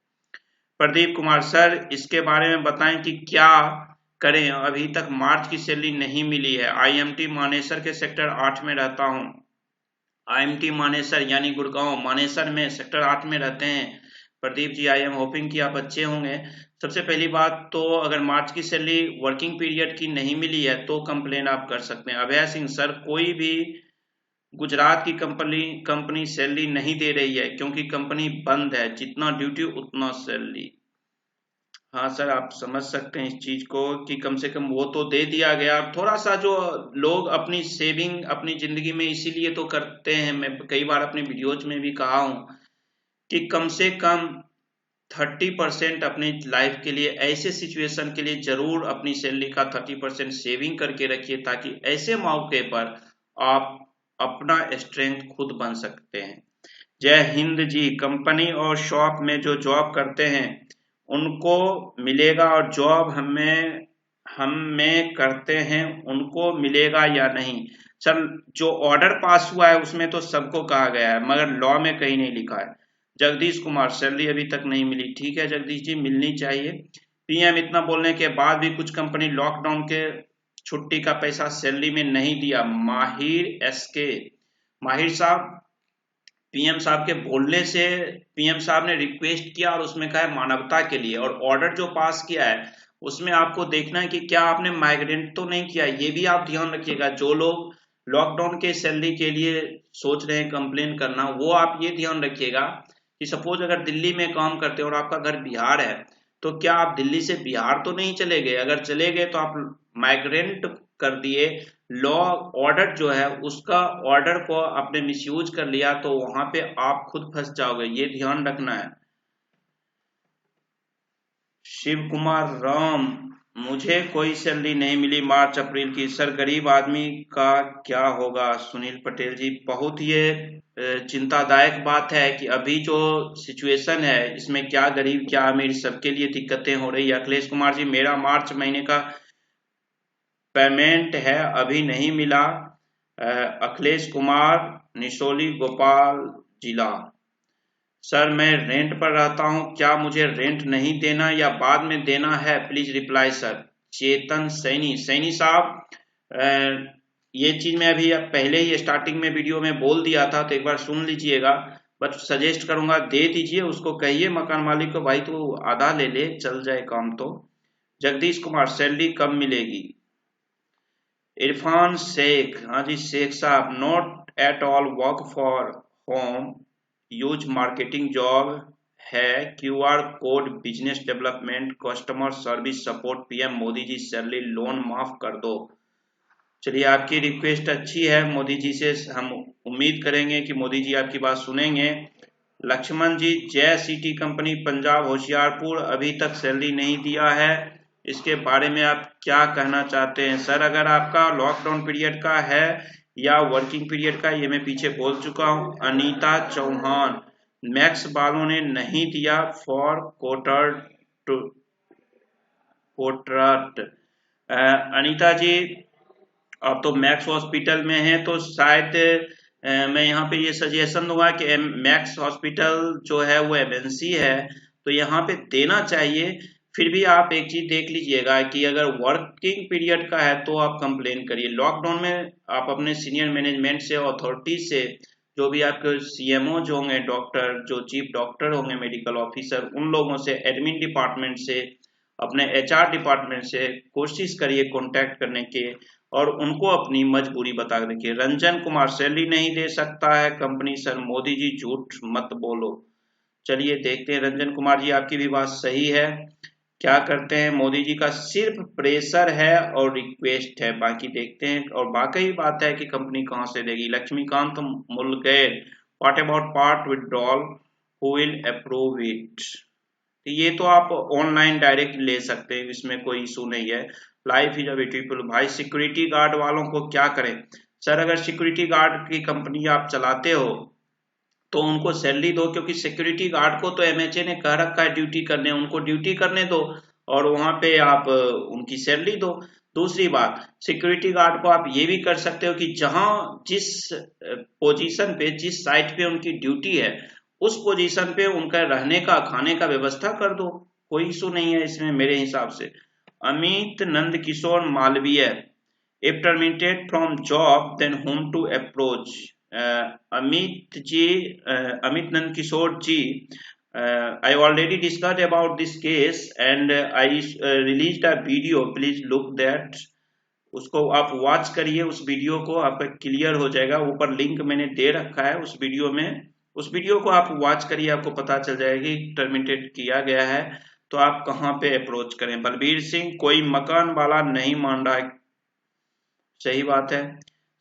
प्रदीप कुमार, सर इसके बारे में बताएं कि क्या करें, अभी तक मार्च की सैलरी नहीं मिली है। IMT मानेसर के सेक्टर 8 में रहता हूं। IMT मानेसर यानी गुड़गांव मानेसर में सेक्टर 8 में रहते हैं। Pradeep ji, I am hoping कि आप अच्छे होंगे। सबसे पहली बात तो अगर मार्च की सैलरी वर्किंग पीरियड की नहीं मिली है तो कंप्लेन आप कर सकते हैं। अभय सिंह, सर कोई भी गुजरात की कंपनी सैलरी नहीं दे रही है क्योंकि कंपनी बंद है, जितना ड्यूटी उतना सैलरी। हाँ सर, आप समझ सकते हैं इस चीज को कि कम से कम वो तो दे दिया गया। थोड़ा सा जो लोग अपनी सेविंग अपनी जिंदगी में इसीलिए तो करते हैं, मैं कई बार अपने वीडियोज में भी कहा हूं कि कम से कम 30% अपनी लाइफ के लिए, ऐसे सिचुएशन के लिए जरूर अपनी सैलरी का 30% सेविंग करके रखिए, ताकि ऐसे मौके पर आप अपना स्ट्रेंथ खुद बन सकते हैं। जय हिंद जी। कंपनी और शॉप में जो जॉब करते हैं उनको मिलेगा, और जॉब हम में करते हैं उनको मिलेगा या नहीं? सर, जो ऑर्डर पास हुआ है उसमें तो सबको कहा गया है, मगर लॉ में कहीं नहीं लिखा है। जगदीश कुमार, सैलरी अभी तक नहीं मिली। ठीक है जगदीश जी, मिलनी चाहिए। पीएम, इतना बोलने के बाद भी कुछ कंपनी लॉकडाउन के छुट्टी का पैसा सैलरी में नहीं दिया। माहिर साहब, पीएम साहब के बोलने से पीएम साहब ने रिक्वेस्ट किया और उसमें कहा है मानवता के लिए, और ऑर्डर जो पास किया है उसमें आपको देखना है कि क्या आपने माइग्रेंट तो नहीं किया। ये भी आप ध्यान रखिएगा। जो लोग लॉकडाउन के सैलरी के लिए सोच रहे हैं कंप्लेन करना, वो आप ये ध्यान रखिएगा कि सपोज अगर दिल्ली में काम करते हैं और आपका घर बिहार है, तो क्या आप दिल्ली से बिहार तो नहीं चले गए? अगर चले गए तो आप माइग्रेंट कर दिए, लॉ ऑर्डर जो है उसका ऑर्डर को आपने मिसयूज कर लिया, तो वहां पे आप खुद फंस जाओगे, ये ध्यान रखना है। शिव कुमार राम, मुझे कोई सैलरी नहीं मिली मार्च अप्रैल की, सर गरीब आदमी का क्या होगा? सुनील पटेल जी, बहुत ये चिंतादायक बात है कि अभी जो सिचुएशन है इसमें क्या गरीब क्या अमीर सबके लिए दिक्कतें हो रही है। अखिलेश कुमार जी, मेरा मार्च महीने का पेमेंट है अभी नहीं मिला। अखिलेश कुमार, निशोली गोपाल जिला। सर मैं रेंट पर रहता हूं, क्या मुझे रेंट नहीं देना या बाद में देना है? Please reply sir. Chetan Saini sahab, ये चीज मैं अभी पहले ही स्टार्टिंग में वीडियो में बोल दिया था, तो एक बार सुन लीजिएगा। बट सजेस्ट करूंगा दे दीजिए, उसको कहिए मकान मालिक को, भाई तू आधा ले ले, चल जाए काम तो। जगदीश कुमार, सैलरी कब मिलेगी? इरफान शेख, हाँ जी Sheikh sahab, not at all work for home, use marketing job है, QR code, business development, customer service support. PM Modi ji salary loan माफ कर दो। चलिए, आपकी रिक्वेस्ट अच्छी है, मोदी जी से हम उम्मीद करेंगे कि मोदी जी आपकी बात सुनेंगे। लक्ष्मण जी, जय सिटी कंपनी पंजाब होशियारपुर, अभी तक सैलरी नहीं दिया है, इसके बारे में आप क्या कहना चाहते हैं? सर, अगर आपका लॉकडाउन पीरियड का है या वर्किंग पीरियड का, ये मैं पीछे बोल चुका हूं। अनीता चौहान, मैक्स वालों ने नहीं दिया फॉर कोटरट। अनीता जी, अब तो मैक्स हॉस्पिटल में है, तो शायद मैं यहाँ पे ये सजेशन दूंगा कि मैक्स हॉस्पिटल जो है वो एमएनसी है, तो यहाँ पे देना चाहिए। फिर भी आप एक चीज देख लीजिएगा कि अगर वर्किंग पीरियड का है तो आप कंप्लेन करिए। लॉकडाउन में आप अपने सीनियर मैनेजमेंट से, अथॉरिटी से, जो भी आपके सीएमओ जो होंगे, डॉक्टर जो चीफ डॉक्टर होंगे, मेडिकल ऑफिसर, उन लोगों से, एडमिन डिपार्टमेंट से, अपने एचआर डिपार्टमेंट से कोशिश करिए कांटेक्ट करने के, और उनको अपनी मजबूरी बता रखिए। रंजन कुमार, सैलरी नहीं दे सकता है कंपनी सर, मोदी जी झूठ मत बोलो। चलिए देखते हैं रंजन कुमार जी, आपकी भी बात सही है। क्या करते हैं, मोदी जी का सिर्फ प्रेशर है और रिक्वेस्ट है, बाकी देखते हैं। और वाकई बात है कि कंपनी कहां से देगी। Laxmikant Mulgair, what about part withdrawal, who will approve it? ये तो आप ऑनलाइन डायरेक्ट ले सकते हैं, इसमें कोई इशू नहीं है। Life is a beautiful. भाई, सिक्योरिटी गार्ड वालों को क्या करें? सर, अगर सिक्योरिटी गार्ड की कंपनी आप चलाते हो तो उनको सैलरी दो, क्योंकि सिक्योरिटी गार्ड को तो एमएचए ने कह रखा है ड्यूटी करने, उनको ड्यूटी करने दो और वहां पे आप उनकी सैलरी दो। दूसरी बात, सिक्योरिटी गार्ड को आप ये भी कर सकते हो कि जहां जिस पोजीशन पे, जिस साइट पे उनकी ड्यूटी है, उस पोजीशन पे उनका रहने का, खाने का व्यवस्था कर दो, कोई इशू नहीं है इसमें मेरे हिसाब से। Amit Nand Kishore Malviya, if terminated from job then whom to approach? Amit Nand Kishore ji, I already discussed about this case and I released a video, please look that, उसको आप वॉच करिए, उस वीडियो को, आपका क्लियर हो जाएगा। ऊपर लिंक मैंने दे रखा है उस वीडियो में, उस वीडियो को आप वॉच करिए, आपको पता चल जाएगा कि टर्मिनेटेड किया गया है तो आप कहां पे अप्रोच करें। बलबीर सिंह, कोई मकान वाला नहीं मान रहा है, सही बात है।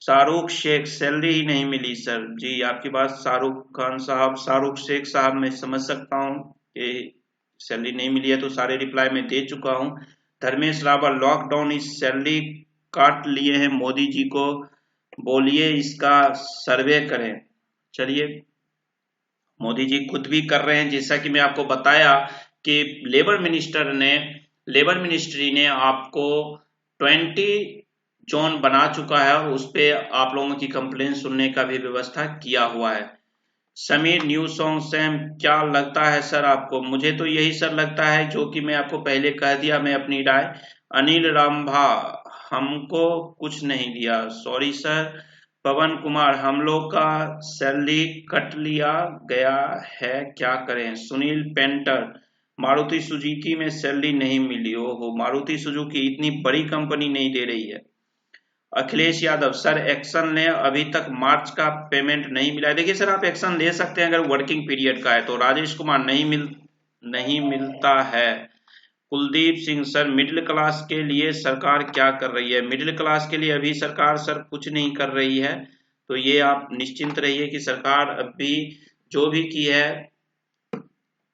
शाहरुख शेख, सैलरी ही नहीं मिली सर। जी, आपकी बात शाहरुख खान साहब, शाहरुख शेख साहब, मैं समझ सकता हूँ कि सैलरी नहीं मिली है तो सारे रिप्लाई में दे चुका हूँ। धर्मेश रावल, लॉकडाउन इस सैलरी काट लिए हैं, मोदी जी को बोलिए इसका सर्वे करें। चलिए, मोदी जी खुद भी कर रहे हैं, जैसा कि मैं आपको बताया कि लेबर मिनिस्ट्री ने आपको 20 जोन बना चुका है और उस पे आप लोगों की कंप्लेन सुनने का भी व्यवस्था किया हुआ है। समीर न्यू सॉन्ग सैम, क्या लगता है सर आपको? मुझे तो यही सर लगता है जो कि मैं आपको पहले कह दिया, मैं अपनी राय। अनिल रामभा, हमको कुछ नहीं दिया, सॉरी सर। पवन कुमार, हम लोग का सैलरी कट लिया गया है, क्या करें? सुनील पेंटर, मारुति सुजुकी में सैलरी नहीं मिली। ओहो, मारुति सुजुकी इतनी बड़ी कंपनी नहीं दे रही है। अखिलेश यादव, सर एक्शन लें, अभी तक मार्च का पेमेंट नहीं मिला है। देखिए सर, आप एक्शन ले सकते हैं अगर वर्किंग पीरियड का है तो। राजेश कुमार, नहीं मिलता है। Kuldeep Singh, sir middle class के लिए सरकार क्या कर रही है? मिडिल क्लास के लिए अभी सरकार सर कुछ नहीं कर रही है, तो ये आप निश्चिंत रहिए कि सरकार अभी जो भी की है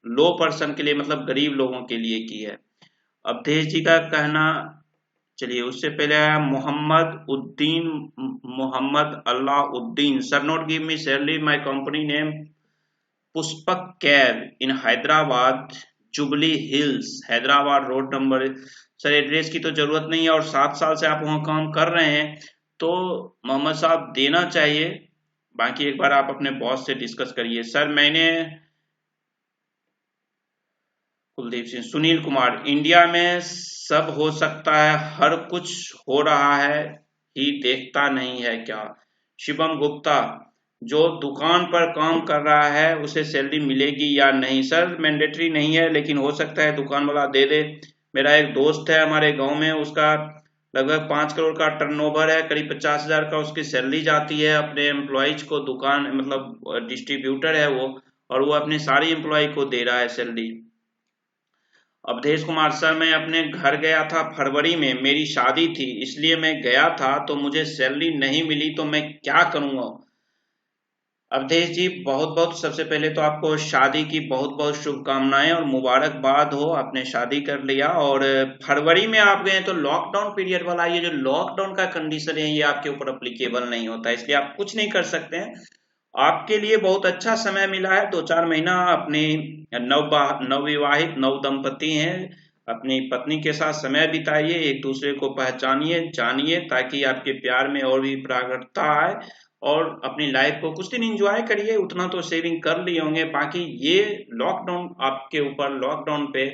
लो पर्सन के लिए, मतलब गरीब लोगों के लिए की है। अवधेश जी का कहना, चलिए उससे पहले आया Mohammad Allauddin, sir not give me salary, my company name Pushpak cab in Hyderabad, Jubilee Hills, Hyderabad road number. Sir address की तो जरूरत नहीं है और 7 साल से आप वहां काम कर रहे हैं तो मोहम्मद साहब देना चाहिए। बाकी एक बार आप अपने बॉस से डिस्कस करिए। सर मैंने, कुलदीप सिंह, सुनील कुमार, इंडिया में सब हो सकता है, हर कुछ हो रहा है ही देखता नहीं है क्या? शिवम गुप्ता, जो दुकान पर काम कर रहा है उसे सैलरी मिलेगी या नहीं? सर मैंडेटरी नहीं है, लेकिन हो सकता है दुकान वाला दे दे। मेरा एक दोस्त है हमारे गांव में, उसका लगभग 5 करोड़ का टर्नओवर है, करीब 50,000 का उसकी सैलरी जाती है अपने एम्प्लॉयज को। दुकान मतलब डिस्ट्रीब्यूटर है वो, और वो अपने सारी एम्प्लॉय को दे रहा है सैलरी। अवधेश कुमार, सर मैं अपने घर गया था फरवरी में, मेरी शादी थी इसलिए मैं गया था, तो मुझे सैलरी नहीं मिली, तो मैं क्या करूंगा? अवधेश जी, बहुत बहुत सबसे पहले तो आपको शादी की बहुत बहुत शुभकामनाएं और मुबारकबाद हो, आपने शादी कर लिया। और फरवरी में आप गए तो लॉकडाउन पीरियड वाला, ये जो लॉकडाउन का कंडीशन है ये आपके ऊपर अप्लीकेबल नहीं होता, इसलिए आप कुछ नहीं कर सकते हैं। आपके लिए बहुत अच्छा समय मिला है, 2-4 महीना अपनी नवविवाहित नव दंपति हैं, अपनी पत्नी के साथ समय बिताइए, एक दूसरे को पहचानिए जानिए, ताकि आपके प्यार में और भी प्रागढ़ता आए और अपनी लाइफ को कुछ दिन एंजॉय करिए। उतना तो सेविंग कर लिए होंगे। बाकी ये लॉकडाउन आपके ऊपर, लॉकडाउन पे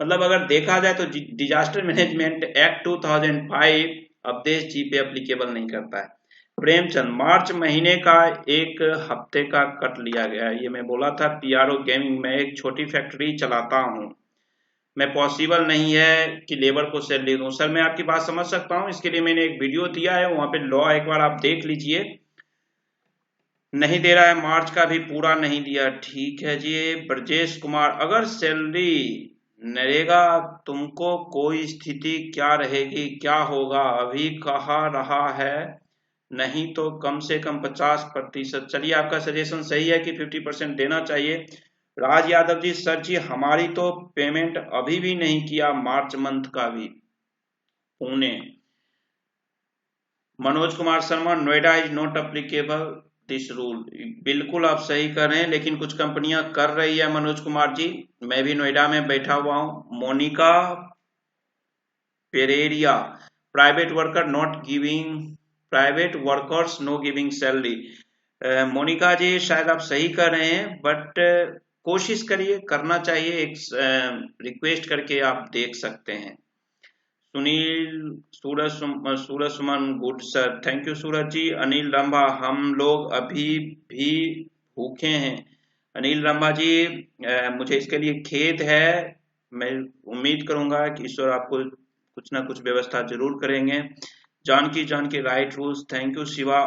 मतलब अगर देखा जाए तो डिजास्टर मैनेजमेंट एक्ट 2005 अवधेश जी पे अप्लीकेबल नहीं करता है। प्रेमचंद, मार्च महीने का 1 हफ्ते का कट लिया गया है। ये मैं बोला था, पीआरओ गेमिंग में एक छोटी फैक्ट्री चलाता हूँ, मैं पॉसिबल नहीं है कि लेबर को सैलरी दूं। सर मैं आपकी बात समझ सकता हूँ, इसके लिए मैंने एक वीडियो दिया है, वहां पे लॉ एक बार आप देख लीजिए। नहीं दे रहा है, मार्च का भी पूरा नहीं दिया, ठीक है जी। ब्रजेश कुमार, अगर सैलरी नरेगा तुमको कोई स्थिति क्या रहेगी, क्या होगा, अभी कहा रहा है, नहीं तो कम से कम 50%। चलिए आपका सजेशन सही है कि 50% देना चाहिए। राज यादव जी, सर जी हमारी तो पेमेंट अभी भी नहीं किया, मार्च मंथ का भी, Pune. Manoj Kumar Sharma, Noida is not applicable this rule. बिल्कुल आप सही कर रहे हैं, लेकिन कुछ कंपनियां कर रही है मनोज कुमार जी, मैं भी नोएडा में बैठा हुआ हूं। Monika Pereira, private worker not giving, private workers no giving salary. Monika ji शायद आप सही कर रहे हैं, बट कोशिश करिए, करना चाहिए, एक रिक्वेस्ट करके आप देख सकते हैं। सुनील, सूरज सुमन, गुड सर, थैंक यू सूरज जी। अनिल रंभा, हम लोग अभी भी भूखे हैं। अनिल रंभा जी, मुझे इसके लिए खेद है, मैं उम्मीद करूंगा कि ईश्वर आपको कुछ ना कुछ व्यवस्था जरूर करेंगे। Janaki right rules, thank you Shiva.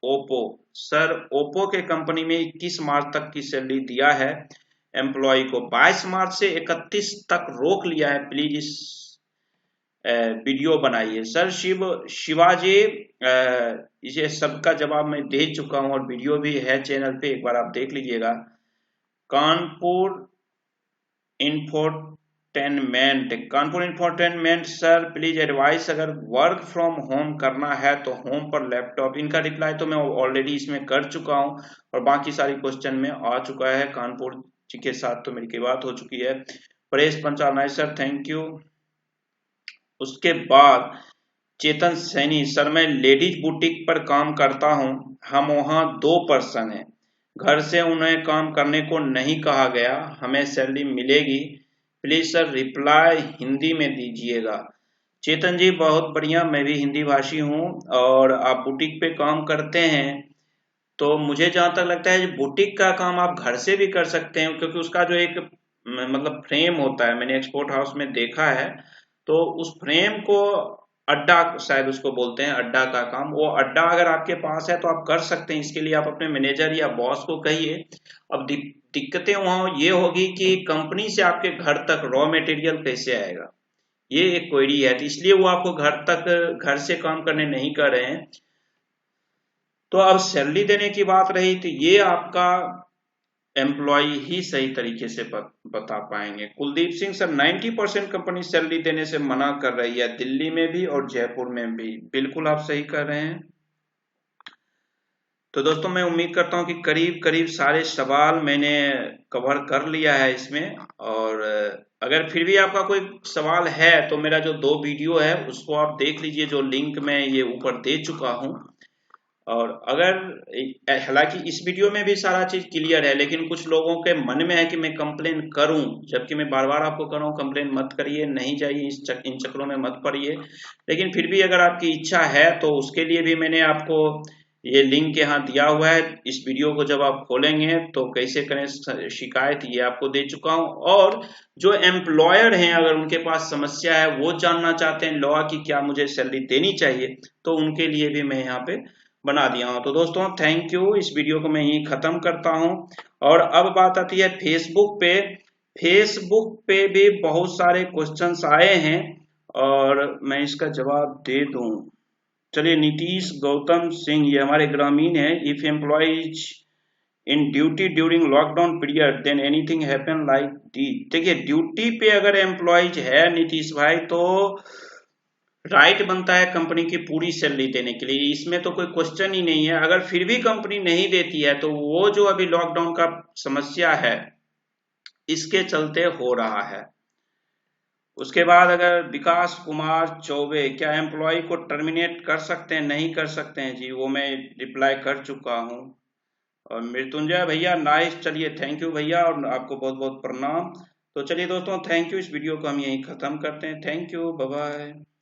Oppo, sir Oppo के कंपनी में 21 मार्च तक की सैलरी दिया है एम्प्लॉय को, 22 मार्च से 31 तक रोक लिया है, प्लीज इस वीडियो बनाइए। सर शिवाजी, इसे सबका जवाब मैं दे चुका हूं और वीडियो भी है चैनल पे, एक बार आप देख लीजिएगा। Kanpur infotainment, Kanpur infotainment sir please advice, अगर वर्क फ्रॉम होम करना है तो होम पर लैपटॉप। इनका रिप्लाई तो मैं ऑलरेडी इसमें कर चुका हूं और बाकी सारी क्वेश्चन में आ चुका है। कानपुर जी के साथ तो मेरी बात हो चुकी है। Paresh Panchal nice sir, thank you. उसके बाद चेतन सैनी सर, मैं लेडीज बुटीक पर काम करता हूं, हम वहां 2 पर्सन हैं, घर से उन्हें काम करने को नहीं कहा गया, हमें सैलरी मिलेगी, प्लीज सर रिप्लाई हिंदी में दीजिएगा। चेतन जी बहुत बढ़िया, मैं भी हिंदी भाषी हूं और आप बुटीक पे काम करते हैं तो मुझे जहां तक लगता है बुटीक का काम आप घर से भी कर सकते हैं, क्योंकि उसका जो एक मतलब फ्रेम होता है, मैंने एक्सपोर्ट हाउस में देखा है, तो उस फ्रेम को अड्डा शायद उसको बोलते हैं, अड्डा का काम, वो अड्डा अगर आपके पास है तो आप कर सकते हैं। इसके लिए आप अपने मैनेजर या बॉस को कहिए। अब दिक्कतें वहां ये होगी कि कंपनी से आपके घर तक रॉ मटेरियल कैसे आएगा, ये एक क्वेरी है, तो इसलिए वो आपको घर से काम करने नहीं कर रहे हैं। तो अब सैलरी देने की बात रही तो ये आपका एम्प्लॉय ही सही तरीके से बता पाएंगे। Kuldeep Singh sir 90% company salary देने से मना कर रही है, दिल्ली में भी और जयपुर में भी। बिल्कुल आप सही कर रहे हैं। तो दोस्तों मैं उम्मीद करता हूं कि करीब करीब सारे सवाल मैंने कवर कर लिया है इसमें, और अगर फिर भी आपका कोई सवाल है तो मेरा जो 2 वीडियो है उसको आप देख लीजिए, जो लिंक मैं ये ऊपर दे चुका हूं। और अगर हालांकि इस वीडियो में भी सारा चीज क्लियर है, लेकिन कुछ लोगों के मन में है कि मैं कंप्लेन करूं, जबकि मैं बार बार आपको कर रहा हूं कंप्लेन मत करिए, नहीं चाहिए, इन चक्रों में मत पड़िए। लेकिन फिर भी अगर आपकी इच्छा है तो उसके लिए भी मैंने आपको ये लिंक यहाँ दिया हुआ है। इस वीडियो को जब आप खोलेंगे तो कैसे करें शिकायत, ये आपको दे चुका हूं। और जो एम्प्लॉयर हैं अगर उनके पास समस्या है, वो जानना चाहते हैं लॉ की क्या मुझे सैलरी देनी चाहिए, तो उनके लिए भी मैं यहाँ पे बना दिया हूं। तो दोस्तों थैंक यू, इस वीडियो को मैं यहीं खत्म करता हूं। और अब बात आती है फेसबुक पे। फेसबुक पे भी बहुत सारे क्वेश्चंस आए हैं और मैं इसका जवाब दे दूं। चलिए, नीतीश गौतम सिंह, ये हमारे ग्रामीण है। If employees in duty during lockdown period than anything happen like the. देखिए ड्यूटी पे अगर एम्प्लॉइज है नीतीश भाई, तो राइट बनता है कंपनी की पूरी सैलरी देने के लिए, इसमें तो कोई क्वेश्चन ही नहीं है। अगर फिर भी कंपनी नहीं देती है तो वो जो अभी लॉकडाउन का समस्या है इसके चलते हो रहा है। उसके बाद अगर विकास कुमार चौबे, क्या एम्प्लॉय को टर्मिनेट कर सकते हैं? नहीं कर सकते हैं जी, वो मैं रिप्लाई कर चुका हूं। और मृत्युंजय भैया नाइस, चलिए थैंक यू भैया, और आपको बहुत बहुत प्रणाम। तो चलिए दोस्तों थैंक यू, इस वीडियो को हम यहीं खत्म करते हैं। Thank you, bye bye.